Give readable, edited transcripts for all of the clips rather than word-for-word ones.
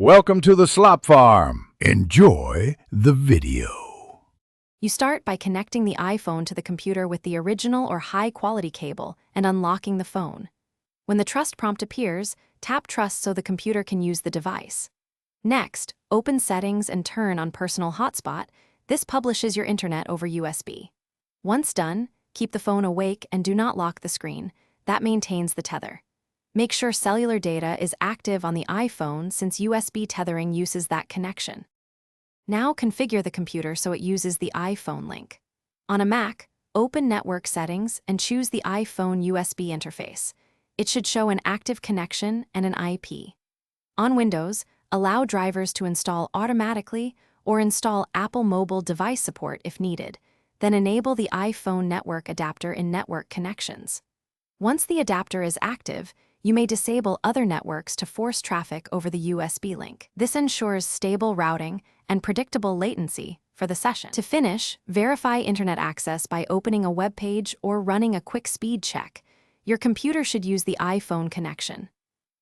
Welcome to the Slop Farm. Enjoy the video. You start by connecting the iPhone to the computer with the original or high-quality cable and unlocking the phone. When the trust prompt appears, tap Trust so the computer can use the device. Next, open Settings and turn on Personal Hotspot. This publishes your internet over USB. Once done, keep the phone awake and do not lock the screen. That maintains the tether. Make sure cellular data is active on the iPhone since USB tethering uses that connection. Now configure the computer so it uses the iPhone link. On a Mac, open Network Settings and choose the iPhone USB interface. It should show an active connection and an IP. On Windows, allow drivers to install automatically or install Apple Mobile device support if needed, then enable the iPhone network adapter in Network Connections. Once the adapter is active, you may disable other networks to force traffic over the USB link. This ensures stable routing and predictable latency for the session. To finish, verify internet access by opening a web page or running a quick speed check. Your computer should use the iPhone connection.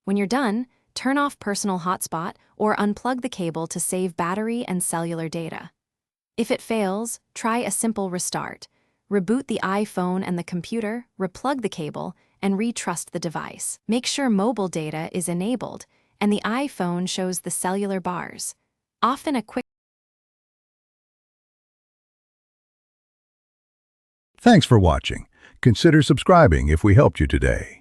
When you're done, turn off Personal Hotspot or unplug the cable to save battery and cellular data. If it fails, try a simple restart. Reboot the iPhone and the computer, replug the cable, and retrust the device. Make sure mobile data is enabled and the iPhone shows the cellular bars. Often a quick... Thanks for watching. Consider subscribing if we helped you today.